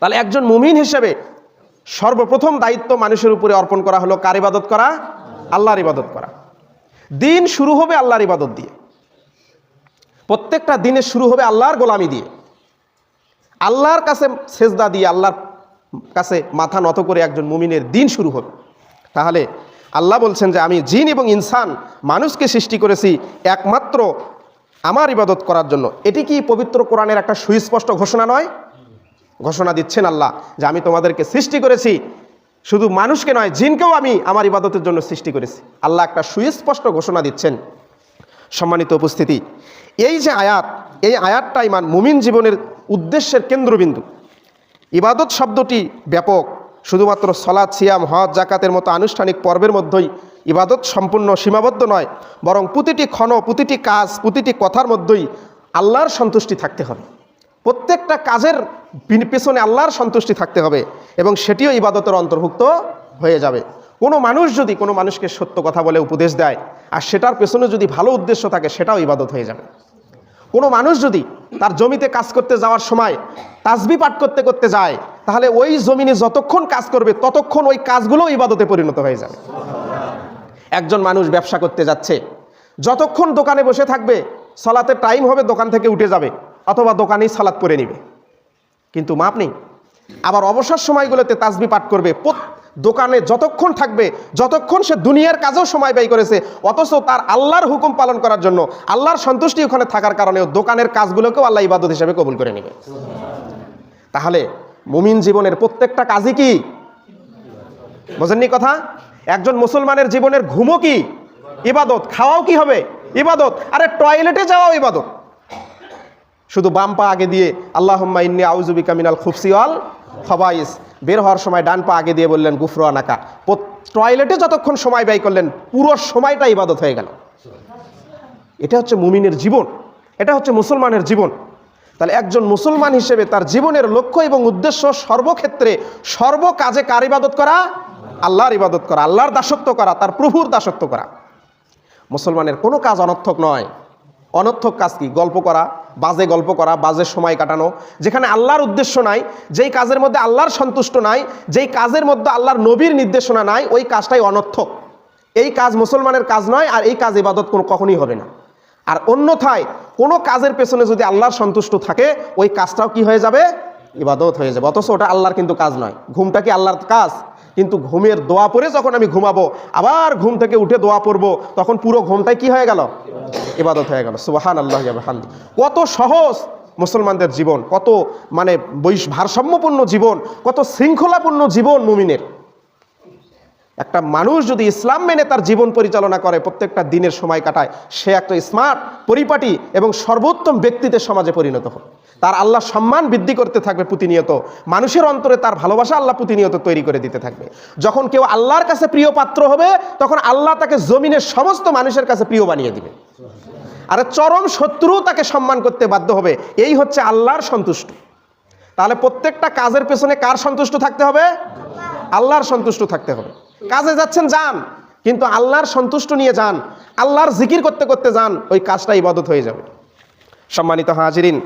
তাহলে একজন মুমিন হিসেবে সর্বপ্রথম দায়িত্ব মানুষের উপরে অর্পণ করা হলো কার ইবাদত করা? আল্লাহর ইবাদত করা। দিন শুরু হবে আল্লাহর ইবাদত দিয়ে, প্রত্যেকটা দিনের শুরু হবে আল্লাহর গোলামি দিয়ে, আল্লাহর কাছে সেজদা দিয়ে, আল্লাহর কাছে মাথা নত করে একজন মুমিনের দিন শুরু হবে। তাহলে আল্লাহ বলছেন যে আমি জিন এবং ইনসান মানুষকে সৃষ্টি করেছি একমাত্র আমার ইবাদত করার জন্য। এটি কি পবিত্র কোরআনের একটা সুস্পষ্ট ঘোষণা নয়? ঘোষণা দিচ্ছেন আল্লাহ যে আমি তোমাদেরকে সৃষ্টি করেছি, শুধু মানুষকে নয় জিনকেও আমি আমার ইবাদতের জন্য সৃষ্টি করেছি। আল্লাহ একটা সুস্পষ্ট ঘোষণা দিচ্ছেন। সম্মানিত উপস্থিতি, এই যে আয়াত, এই আয়াতটাই মুমিন জীবনের উদ্দেশ্যের কেন্দ্রবিন্দু। ইবাদত শব্দটি ব্যাপক, শুধুমাত্র সলাৎ, সিয়াম, হজ, জাকাতের মতো আনুষ্ঠানিক পর্বের মধ্যেই ইবাদত সম্পূর্ণ সীমাবদ্ধ নয়, বরং প্রতিটি ক্ষণ, প্রতিটি কাজ, প্রতিটি কথার মধ্যেই আল্লাহর সন্তুষ্টি থাকতে হবে। প্রত্যেকটা কাজের পেছনে আল্লাহর সন্তুষ্টি থাকতে হবে এবং সেটিও ইবাদতের অন্তর্ভুক্ত হয়ে যাবে। কোনো মানুষ যদি কোনো মানুষকে সত্য কথা বলে উপদেশ দেয় আর সেটার পেছনে যদি ভালো উদ্দেশ্য থাকে, সেটাও ইবাদত হয়ে যাবে। কোনো মানুষ যদি তার জমিতে কাজ করতে যাওয়ার সময় তাসবিহ পাঠ করতে করতে যায়, তাহলে ওই জমিনে যতক্ষণ কাজ করবে ততক্ষণ ওই কাজগুলো ইবাদতে পরিণত হয়ে যাবে। একজন মানুষ ব্যবসা করতে যাচ্ছে, যতক্ষণ দোকানে বসে থাকবে, সালাতের টাইম হবে দোকান থেকে উঠে যাবে অথবা দোকানেই সালাত পড়ে নিবে, কিন্তু মাপ নেই। আবার অবসর সময়গুলোতে তাসবিহ পাঠ করবে, দোকানে যতক্ষণ থাকবে, যতক্ষণ সে দুনিয়ার কাজেও সময় ব্যয় করেছে, অথচ তার আল্লাহর হুকুম পালন করার জন্য, আল্লাহর সন্তুষ্টি ওখানে থাকার কারণেও দোকানের কাজগুলোকেও আল্লাহ ইবাদত হিসেবে কবুল করে নেবে। তাহলে মুমিন জীবনের প্রত্যেকটা কাজই কি? বোঝেননি কথা? একজন মুসলমানের জীবনের ঘুমও কি ইবাদত, খাওয়াও কি হবে ইবাদত, আরে টয়লেটে যাওয়াও ইবাদত। শুধু বাম পা আগে দিয়ে আল্লাহুম্মা ইন্নী আউযু বিকা মিনাল খুবসি ওয়াল খাবাইস, বের হওয়ার সময় ডান পা আগে দিয়ে বললেন গুফরানাকা। টয়লেটে যতক্ষণ সময় ব্যয় করলেন, পুরো সময়টা ইবাদত হয়ে গেল। এটা হচ্ছে মুমিনের জীবন, এটা হচ্ছে মুসলমানের জীবন। তাহলে একজন মুসলমান হিসেবে তার জীবনের লক্ষ্য এবং উদ্দেশ্য সর্বক্ষেত্রে, সর্বকাজে কার ইবাদত করা? আল্লাহর ইবাদত করা, আল্লাহর দাসত্ব করা, তার প্রভুর দাসত্ব করা। মুসলমানের কোনো কাজ অনর্থক নয়। অনর্থক কাজ কি? গল্প করা, বাজে গল্প করা, বাজে সময় কাটানো, যেখানে আল্লাহর উদ্দেশ্য নাই, যেই কাজের মধ্যে আল্লাহর সন্তুষ্ট নাই, যেই কাজের মধ্যে আল্লাহর নবীর নির্দেশনা নাই, ওই কাজটাই অনর্থক। এই কাজ মুসলমানের কাজ নয়, আর এই কাজ ইবাদত কখনোই হবে না। আর অন্যথায় কোনো কাজের পেছনে যদি আল্লাহর সন্তুষ্ট থাকে, ওই কাজটাও কি হয়ে যাবে? ইবাদত হয়ে যাবে, অথচ ওটা আল্লাহর কিন্তু কাজ নয়। ঘুমটা কি আল্লাহর কাজ? কিন্তু ঘুমের দোয়া পড়ে যখন আমি ঘুমাবো, আবার ঘুম থেকে উঠে দোয়া পড়বো, তখন পুরো ঘুমটাই কি হয়ে গেল? ইবাদত হয়ে গেল। সুবহানাল্লাহি ওয়া বিহামদিহি। কত সহজ মুসলমানদের জীবন, কত ভারসাম্যপূর্ণ জীবন, কত শৃঙ্খলাপূর্ণ জীবন মুমিনের। একটা মানুষ যদি ইসলাম মেনে তার জীবন পরিচালনা করে, প্রত্যেকটা দিনের সময় কাটায়, সে একটা স্মার্ট, পরিপাটি এবং সর্বোত্তম ব্যক্তিতে সমাজে পরিণত হয়। তার আল্লাহ সম্মান বৃদ্ধি করতে থাকবে প্রতিনিয়ত, মানুষের অন্তরে তার ভালোবাসা আল্লাহ প্রতিনিয়ত তৈরি করে দিতে থাকবে। যখন কেউ আল্লাহর কাছে প্রিয় পাত্র হবে, তখন আল্লাহ তাকে জমিনের সমস্ত মানুষের কাছে প্রিয় বানিয়ে দিবে। আর চরম শত্রু তাকে সম্মান করতে বাধ্য হবে। এই হচ্ছে আল্লাহর সন্তুষ্ট। তাহলে প্রত্যেকটা কাজের পেছনে কার সন্তুষ্ট থাকতে হবে? আল্লাহর সন্তুষ্ট থাকতে হবে। কাজে যাচ্ছেন যান, কিন্তু আল্লাহর সন্তুষ্ট নিয়ে যান, আল্লাহর জিকির করতে করতে যান, ওই কাজটা ইবাদত হয়ে যাবে। সম্মানিত হাজিরিন,